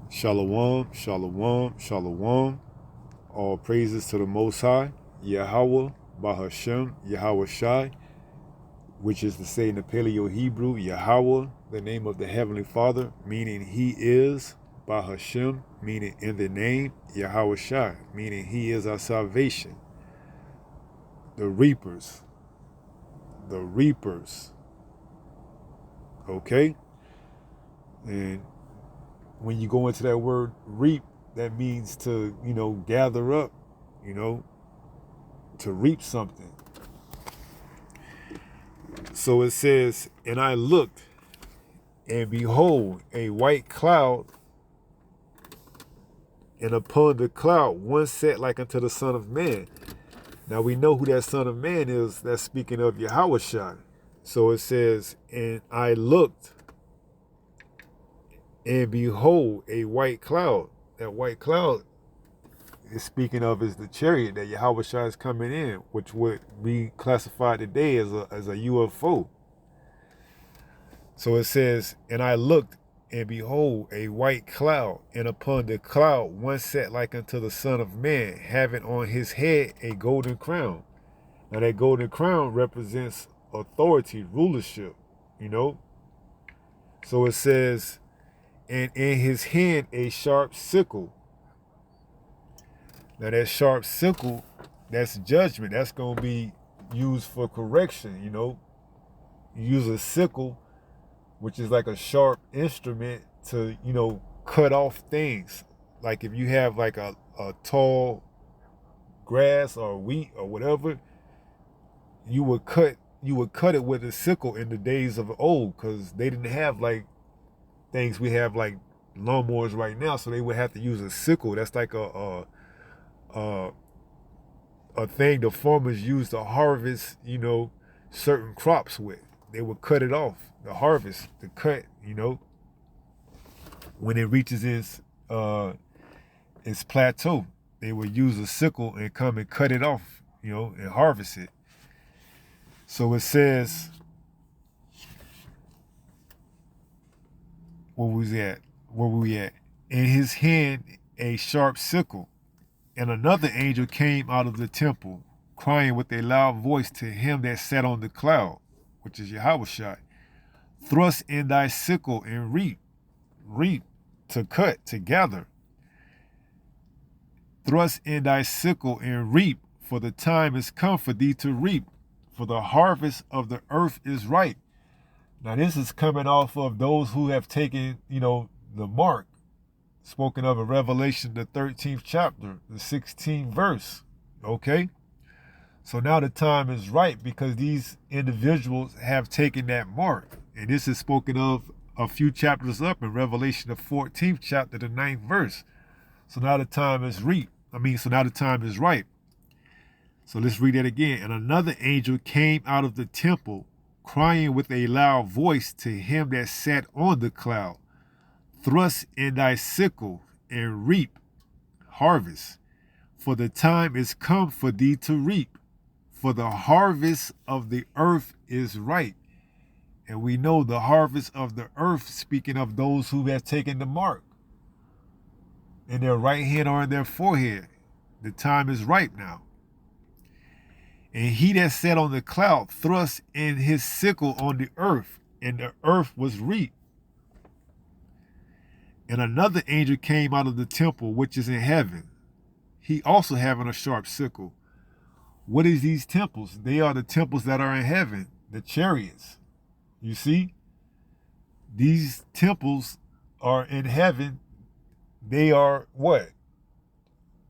Shalom, shalom, shalom. All praises to the Most High, Yahawah, Bahashem, YAHAWASHI, which is to say in the Paleo Hebrew, Yahawah, the name of the Heavenly Father, meaning He is, Bahashem, meaning in the name, YAHAWASHI, meaning He is our salvation. The reapers, okay? And when you go into that word reap, that means to, gather up, to reap something. So it says, and I looked, and behold, a white cloud, and upon the cloud one sat like unto the Son of Man. Now we know who that Son of Man is. That's speaking of Yahawashi. So it says, and I looked, and behold, a white cloud. That white cloud is speaking of is the chariot that Yahawashi is coming in, which would be classified today as a UFO. So it says, and I looked, and behold, a white cloud, and upon the cloud one sat like unto the Son of Man, having on his head a golden crown. Now that golden crown represents authority, rulership, So it says, and in his hand a sharp sickle. Now that sharp sickle, that's judgment. That's going to be used for correction, You use a sickle, which is like a sharp instrument to, cut off things. Like if you have like a tall grass or wheat or whatever, you would cut it with a sickle in the days of old, because they didn't have like things we have like lawnmowers right now, so they would have to use a sickle. That's like a thing the farmers use to harvest, certain crops with. They would cut it off, the harvest, the cut, when it reaches its plateau. They would use a sickle and come and cut it off, and harvest it. So it says, where were we at? In his hand a sharp sickle, and another angel came out of the temple, crying with a loud voice to him that sat on the cloud, which is Yahawashi, thrust in thy sickle and reap, to cut, to gather. Thrust in thy sickle and reap, for the time is come for thee to reap, for the harvest of the earth is ripe. Now this is coming off of those who have taken, the mark, spoken of in Revelation, the 13th chapter, the 16th verse, okay? So now the time is ripe because these individuals have taken that mark. And this is spoken of a few chapters up in Revelation, the 14th chapter, the 9th verse. So now the time is ripe. So let's read that again. And another angel came out of the temple, crying with a loud voice to him that sat on the cloud, thrust in thy sickle and reap, harvest, for the time is come for thee to reap, for the harvest of the earth is ripe. And we know the harvest of the earth, speaking of those who have taken the mark in their right hand or in their forehead. The time is ripe now. And he that sat on the cloud thrust in his sickle on the earth, and the earth was reaped. And another angel came out of the temple which is in heaven, he also having a sharp sickle. What is these temples? They are the temples that are in heaven, the chariots. You see? These temples are in heaven. They are what?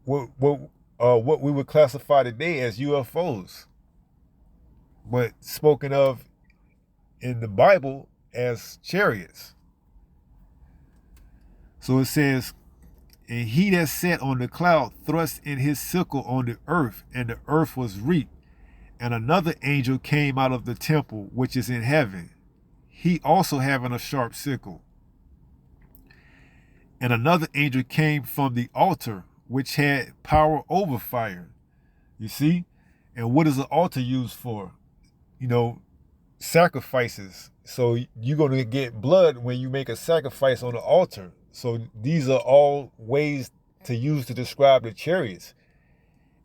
What we would classify today as UFOs, but spoken of in the Bible as chariots. So it says, and he that sat on the cloud thrust in his sickle on the earth, and the earth was reaped. And another angel came out of the temple which is in heaven, he also having a sharp sickle. And another angel came from the altar, which had power over fire. You see? And what is the altar used for? Sacrifices. So you're going to get blood when you make a sacrifice on the altar. So these are all ways to use to describe the chariots.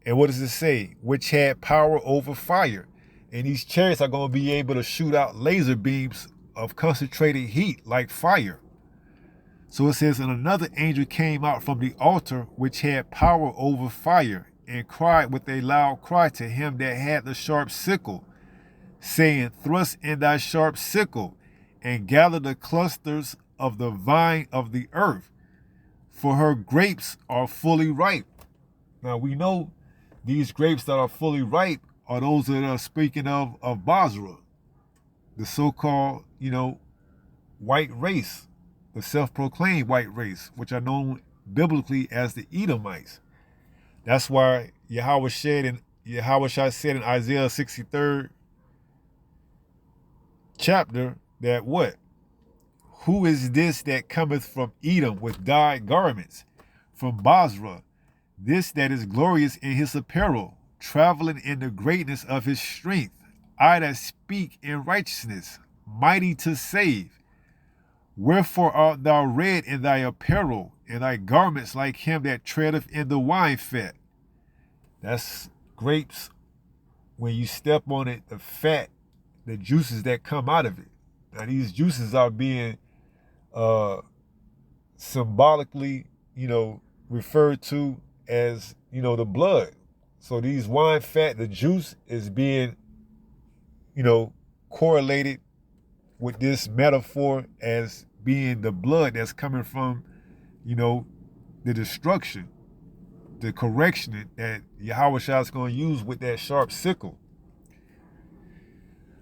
And what does it say? Which had power over fire. And these chariots are going to be able to shoot out laser beams of concentrated heat like fire. So it says, and another angel came out from the altar which had power over fire, and cried with a loud cry to him that had the sharp sickle, saying, thrust in thy sharp sickle, and gather the clusters of the vine of the earth, for her grapes are fully ripe. Now we know these grapes that are fully ripe are those that are speaking of Basra, the so-called, white race, the self-proclaimed white race, which are known biblically as the Edomites. That's why Yahawashai said in Isaiah 63rd chapter that what? Who is this that cometh from Edom with dyed garments, from Basra, this that is glorious in his apparel, traveling in the greatness of his strength, I that speak in righteousness, mighty to save. Wherefore art thou red in thy apparel, and thy garments like him that treadeth in the wine fat? That's grapes. When you step on it, the fat, the juices that come out of it. Now these juices are being symbolically, referred to as, the blood. So these wine fat, the juice is being, correlated with this metaphor as being the blood that's coming from, the destruction, the correction that Yahawashai is going to use with that sharp sickle.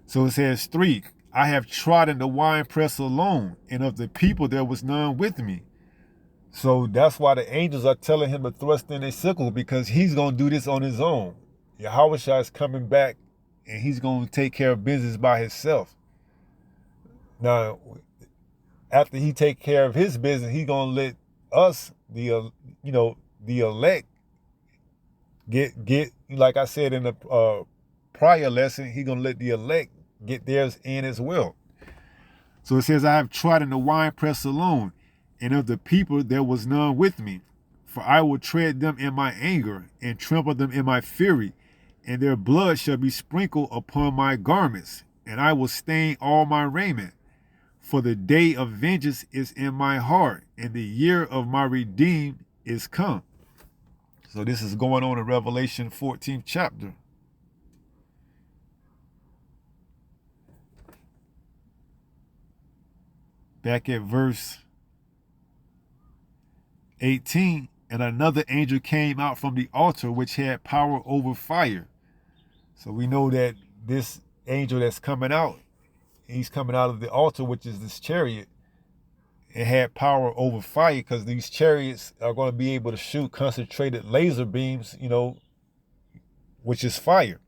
So it says 3, I have trodden the winepress alone, and of the people there was none with me. So that's why the angels are telling him to thrust in a sickle, because he's going to do this on his own. Yahawashai is coming back, and he's going to take care of business by himself. Now, after he take care of his business, he's going to let us, the elect, get like I said in the prior lesson, he's going to let the elect get theirs in as well. So it says, I have trodden the winepress alone, and of the people there was none with me. For I will tread them in my anger, and trample them in my fury, and their blood shall be sprinkled upon my garments, and I will stain all my raiment. For the day of vengeance is in my heart, and the year of my redeemed is come. So this is going on in Revelation 14th chapter. Back at verse 18, and another angel came out from the altar which had power over fire. So we know that this angel that's coming out, he's coming out of the altar, which is this chariot. It had power over fire, because these chariots are going to be able to shoot concentrated laser beams, which is fire.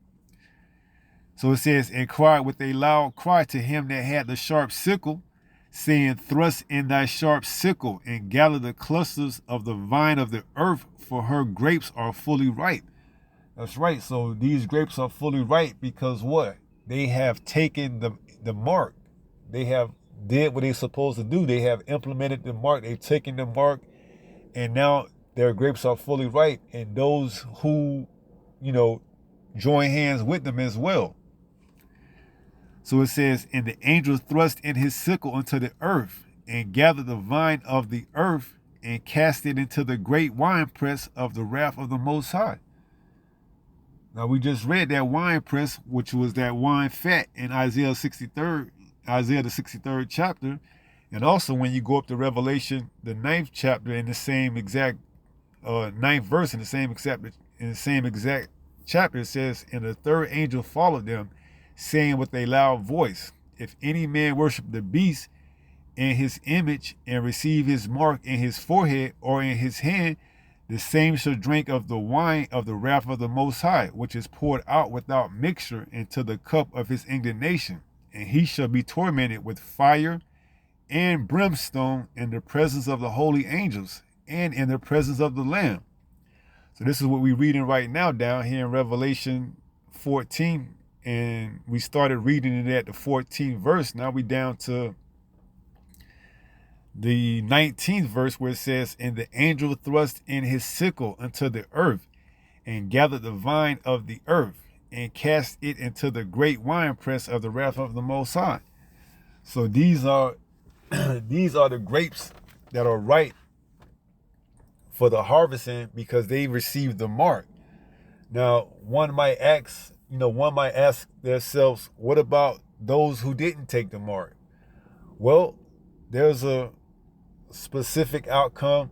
So it says, and cried with a loud cry to him that had the sharp sickle, saying, thrust in thy sharp sickle, and gather the clusters of the vine of the earth, for her grapes are fully ripe. That's right. So these grapes are fully ripe because what? They have taken the mark. They have did what they're supposed to do. They have implemented the mark. They've taken the mark, and now their grapes are fully ripe. And those who, join hands with them as well. So it says, and the angel thrust in his sickle unto the earth, and gathered the vine of the earth, and cast it into the great winepress of the wrath of the Most High. Now we just read that winepress, which was that wine fat, in Isaiah the 63rd chapter. And also when you go up to Revelation, the 9th chapter, in the same exact 9th verse, in the same exact chapter, it says, and the third angel followed them, saying with a loud voice, if any man worship the beast in his image, and receive his mark in his forehead or in his hand, the same shall drink of the wine of the wrath of the Most High, which is poured out without mixture into the cup of his indignation. And he shall be tormented with fire and brimstone in the presence of the holy angels and in the presence of the Lamb. So this is what we're reading right now down here in Revelation 14. And we started reading it at the 14th verse. Now we down to The 19th verse where it says, and the angel thrust in his sickle into the earth and gathered the vine of the earth and cast it into the great winepress of the wrath of the Most High. So these are these are the grapes that are ripe for the harvesting because they received the mark. Now, one might ask themselves, what about those who didn't take the mark? Well, there's a specific outcome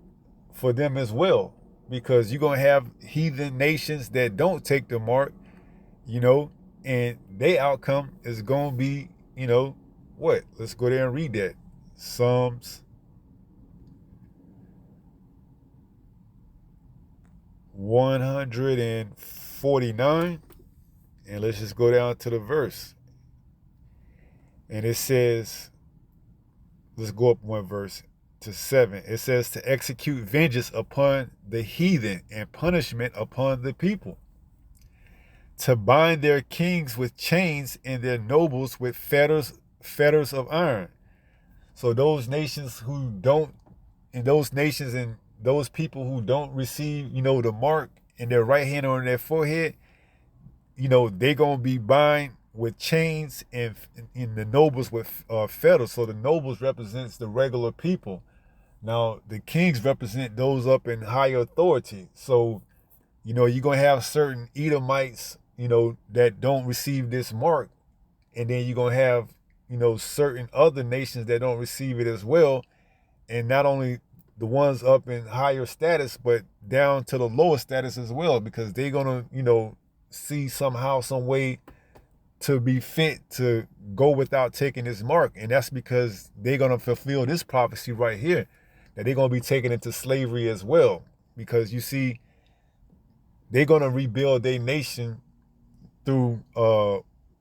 for them as well, because you're going to have heathen nations that don't take the mark, and their outcome is going to be, what? Let's go there and read that. Psalms 149, and let's just go down to the verse. And it says, let's go up one verse to 7. It says, to execute vengeance upon the heathen and punishment upon the people, to bind their kings with chains and their nobles with fetters of iron. So those nations who don't, and those nations and those people who don't receive, the mark in their right hand or in their forehead, they're going to be bind with chains and the nobles with fetters. So the nobles represents the regular people. Now, the kings represent those up in higher authority. So, you're going to have certain Edomites, that don't receive this mark. And then you're going to have, certain other nations that don't receive it as well. And not only the ones up in higher status, but down to the lower status as well, because they're going to, see somehow, some way to be fit to go without taking this mark. And that's because they're going to fulfill this prophecy right here, that they're going to be taken into slavery as well. Because you see, they're going to rebuild their nation through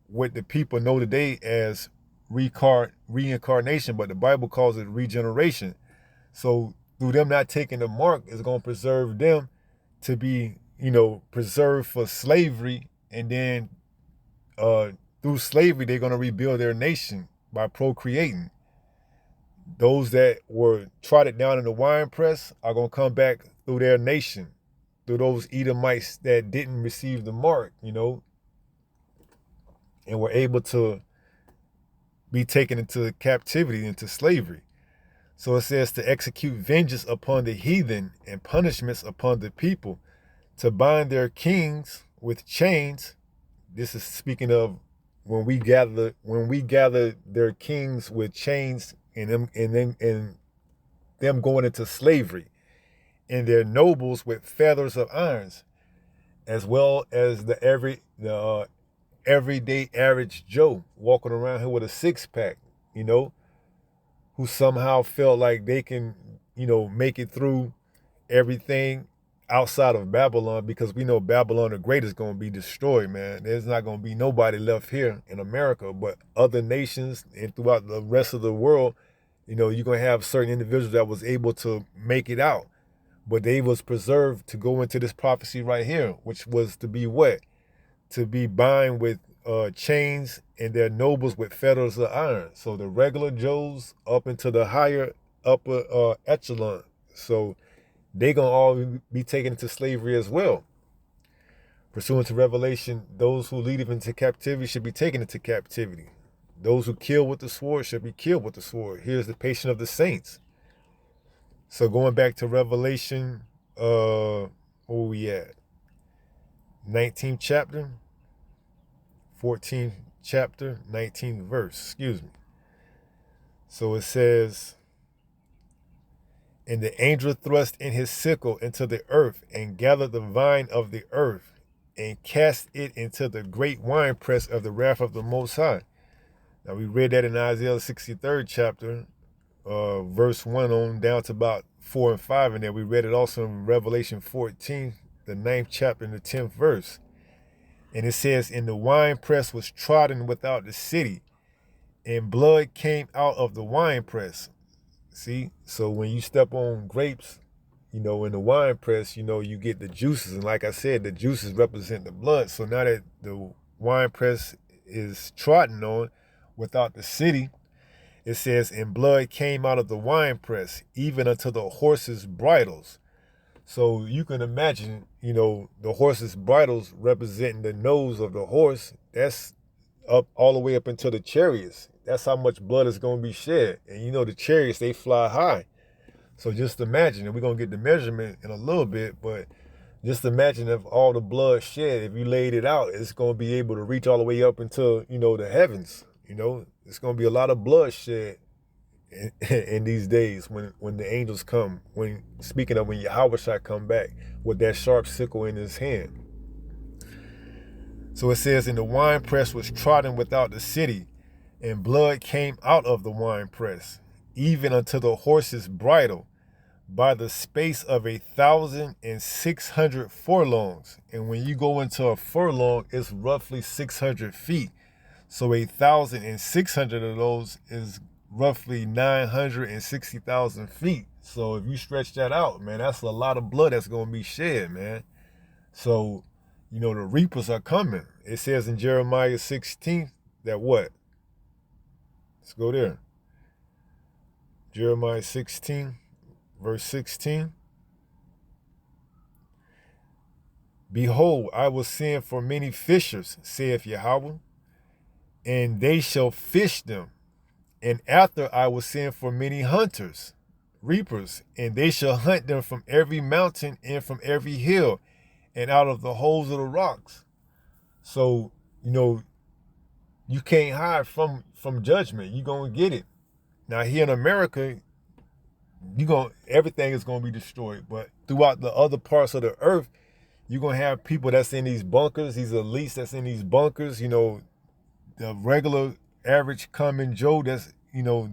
what the people know today as reincarnation, but the Bible calls it regeneration. So through them not taking the mark, is going to preserve them to be, preserved for slavery. And then through slavery, they're going to rebuild their nation by procreating. Those that were trodden down in the winepress are going to come back through their nation, through those Edomites that didn't receive the mark, and were able to be taken into captivity, into slavery. So it says to execute vengeance upon the heathen and punishments upon the people, to bind their kings with chains. This is speaking of when we gather their kings with chains and them going into slavery, and their nobles with feathers of irons, as well as the everyday average Joe walking around here with a 6-pack, who somehow felt like they can, make it through everything outside of Babylon, because we know Babylon the Great is going to be destroyed, man. There's not going to be nobody left here in America, but other nations and throughout the rest of the world, you're going to have certain individuals that was able to make it out, but they was preserved to go into this prophecy right here, which was to be what? To be bind with chains and their nobles with fetters of iron. So the regular Joes up into the higher upper echelon. So they're going to all be taken into slavery as well. Pursuant to Revelation, those who lead them into captivity should be taken into captivity. Those who kill with the sword should be killed with the sword. Here's the patience of the saints. So going back to Revelation, 19th chapter, 14th chapter, 19th verse, So it says, and the angel thrust in his sickle into the earth and gathered the vine of the earth and cast it into the great winepress of the wrath of the Most High. Now we read that in Isaiah 63rd chapter, verse 1 on down to about 4 and 5, and then we read it also in Revelation 14, the 9th chapter and the 10th verse. And it says, and the winepress was trodden without the city, and blood came out of the winepress. See, so when you step on grapes, in the wine press, you get the juices. And like I said, the juices represent the blood. So now that the wine press is trodden on without the city, It says, and blood came out of the winepress, even unto the horses' bridles. So you can imagine, the horses' bridles representing the nose of the horse. That's up all the way up into the chariots. That's how much blood is going to be shed. And the chariots, they fly high. So just imagine, and we're going to get the measurement in a little bit, but just imagine if all the blood shed, if you laid it out, it's going to be able to reach all the way up into, the heavens. It's going to be a lot of blood shed in these days when the angels come, speaking of when YAHAWASHI come back with that sharp sickle in his hand. So it says, and the winepress was trodden without the city, and blood came out of the winepress, even unto the horse's bridle, by the space of 1,600 furlongs. And when you go into a furlong, it's roughly 600 feet. So 1,600 of those is roughly 960,000 feet. So if you stretch that out, man, that's a lot of blood that's going to be shed, man. So, the reapers are coming. It says in Jeremiah 16 that what? Let's go there. Jeremiah 16, verse 16. Behold, I will send for many fishers, saith Yahweh, and they shall fish them. And after I will send for many hunters, reapers, and they shall hunt them from every mountain and from every hill and out of the holes of the rocks. So, you can't hide from judgment. You're going to get it. Now, here in America, everything is going to be destroyed. But throughout the other parts of the earth, you're going to have people that's in these bunkers, these elites that's in these bunkers, the regular average common Joe that's,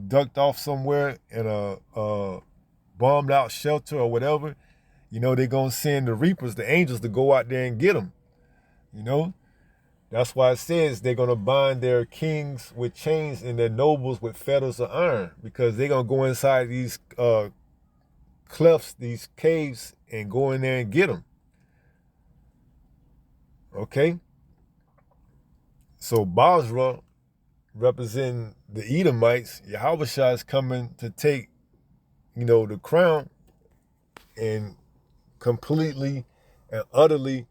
ducked off somewhere in a bombed out shelter or whatever. They're going to send the reapers, the angels, to go out there and get them. That's why it says they're going to bind their kings with chains and their nobles with fetters of iron, because they're going to go inside these clefts, these caves, and go in there and get them. Okay? So Basra, representing the Edomites, YAHAWASHI is coming to take, the crown and completely and utterly,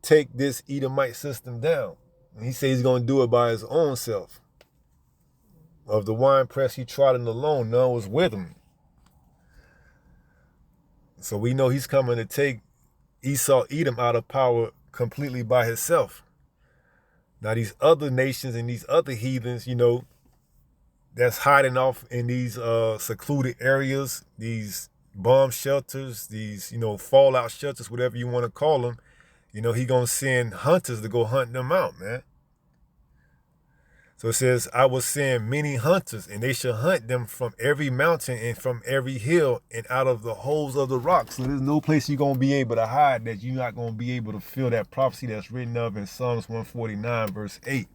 take this Edomite system down. And he says he's going to do it by his own self. Of the winepress he trodden alone, none was with him. So we know he's coming to take Esau, Edom out of power completely by himself. Now these other nations and these other heathens, that's hiding off in these secluded areas, these bomb shelters, these, fallout shelters, whatever you want to call them, he going to send hunters to go hunt them out, man. So it says, I will send many hunters, and they shall hunt them from every mountain and from every hill and out of the holes of the rocks. So there's no place you're going to be able to hide that you're not going to be able to feel that prophecy that's written of in Psalms 149, verse 8.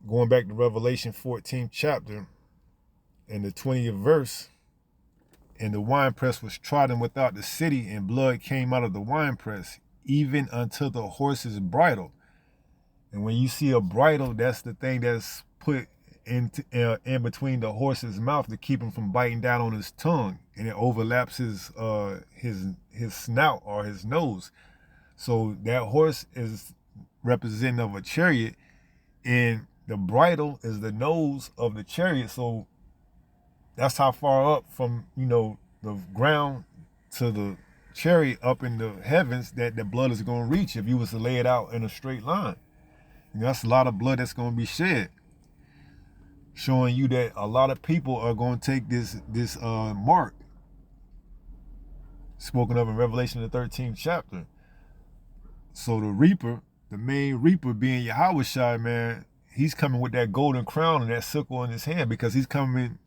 Going back to Revelation 14th chapter and the 20th verse, and the winepress was trodden without the city, and blood came out of the winepress, even unto the horse's bridle. And when you see a bridle, that's the thing that's put in between the horse's mouth to keep him from biting down on his tongue, and it overlaps his snout or his nose. So that horse is representative of a chariot, and the bridle is the nose of the chariot. So that's how far up from the ground to the chariot up in the heavens that the blood is going to reach if you was to lay it out in a straight line. That's a lot of blood that's going to be shed, showing you that a lot of people are going to take this mark spoken of in Revelation the 13th chapter. So the reaper, the main reaper being YAHAWASHI, man, he's coming with that golden crown and that sickle in his hand, because he's coming,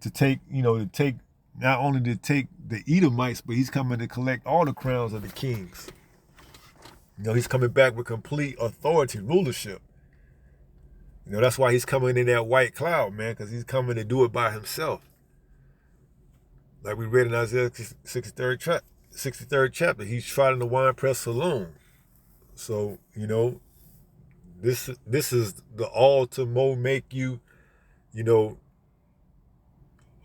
to take not only to take the Edomites, but he's coming to collect all the crowns of the kings. He's coming back with complete authority, rulership. That's why he's coming in that white cloud, man, because he's coming to do it by himself. Like we read in Isaiah 63rd chapter, he's trotting the winepress alone. So, this is the all to make you, you know,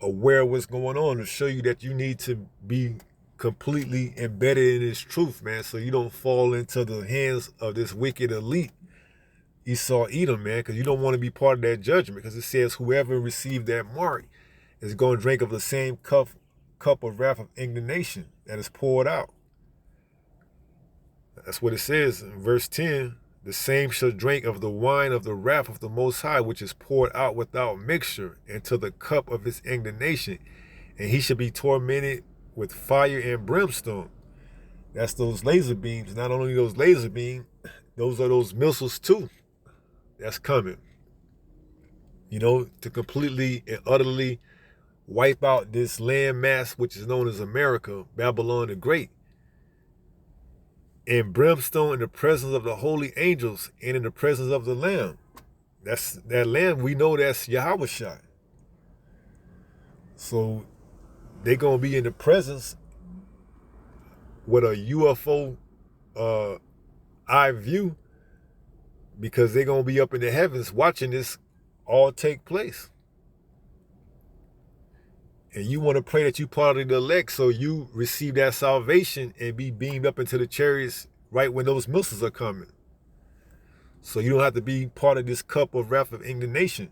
aware of what's going on, to show you that you need to be completely embedded in this truth, man, so you don't fall into the hands of this wicked elite, Esau Edom, man, because you don't want to be part of that judgment, because it says whoever received that mark is going to drink of the same cup of wrath of indignation that is poured out. That's what it says in verse 10. The same shall drink of the wine of the wrath of the Most High, which is poured out without mixture into the cup of his indignation. And he shall be tormented with fire and brimstone. That's those laser beams. Not only those laser beams, those are those missiles too. That's coming. To completely and utterly wipe out this land mass, which is known as America, Babylon the Great. And brimstone in the presence of the holy angels and in the presence of the Lamb. That's that Lamb, we know that's YAHAWASHI. So they're going to be in the presence with a UFO eye view, because they're going to be up in the heavens watching this all take place. And you want to pray that you part of the elect, so you receive that salvation and be beamed up into the chariots right when those missiles are coming. So you don't have to be part of this cup of wrath of indignation.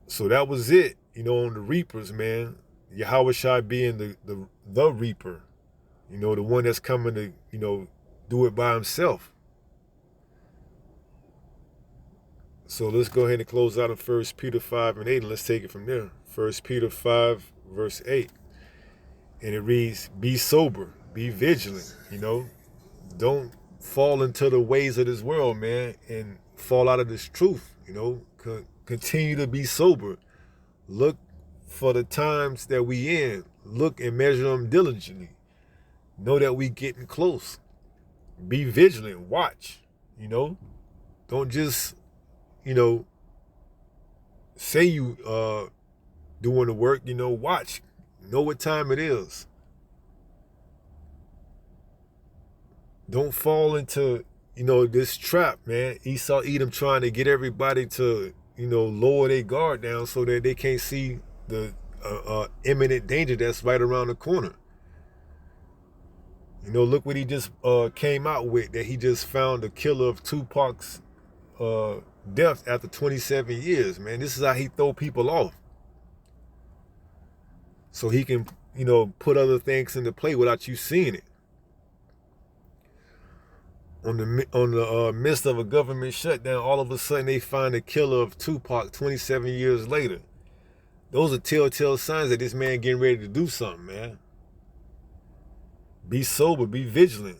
So that was it, on the reapers, man. YAHAWASHI being the reaper, the one that's coming to, do it by himself. So let's go ahead and close out of 1 Peter 5 and 8, and let's take it from there. 1 Peter 5, verse 8. And it reads, be sober, be vigilant, Don't fall into the ways of this world, man, and fall out of this truth, Continue to be sober. Look for the times that we in. Look and measure them diligently. Know that we getting close. Be vigilant. Watch, Don't just say you doing the work, watch. Know what time it is. Don't fall into, this trap, man. Esau Edom trying to get everybody to, lower their guard down so that they can't see the imminent danger that's right around the corner. Look what he just came out with, that he just found the killer of Tupac's death after 27 years, man. This is how he throw people off. So he can, put other things into play without you seeing it. On the midst of a government shutdown, all of a sudden they find the killer of Tupac 27 years later. Those are telltale signs that this man getting ready to do something, man. Be sober, be vigilant.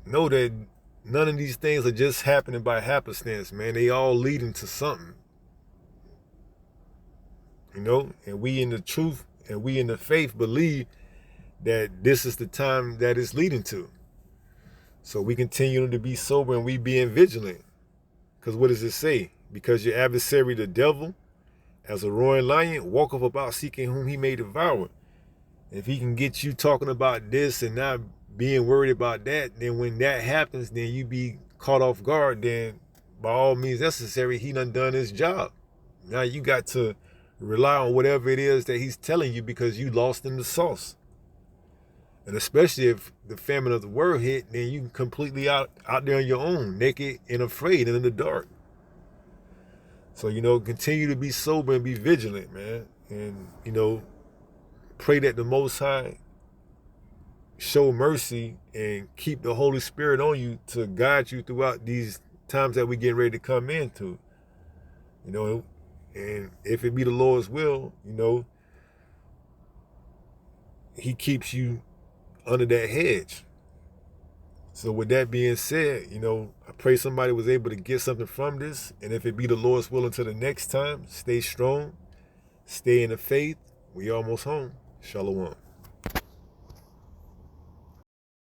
Know that none of these things are just happening by happenstance, man. They all leading to something. And we in the truth and we in the faith believe that this is the time that it's leading to. So we continue to be sober and we being vigilant. Because what does it say? Because your adversary, the devil, as a roaring lion, walketh about seeking whom he may devour. If he can get you talking about this and not being worried about that, then when that happens, then you be caught off guard, then by all means necessary, he done his job. Now you got to rely on whatever it is that he's telling you, because you lost in the sauce. And especially if the famine of the word hit, then you completely out there on your own, naked and afraid and in the dark. So, continue to be sober and be vigilant, man. And, pray that the Most High show mercy and keep the Holy Spirit on you to guide you throughout these times that we get ready to come into. And if it be the Lord's will, he keeps you under that hedge. So with that being said, I pray somebody was able to get something from this. And if it be the Lord's will, until the next time, stay strong, stay in the faith. We almost home. Shalom.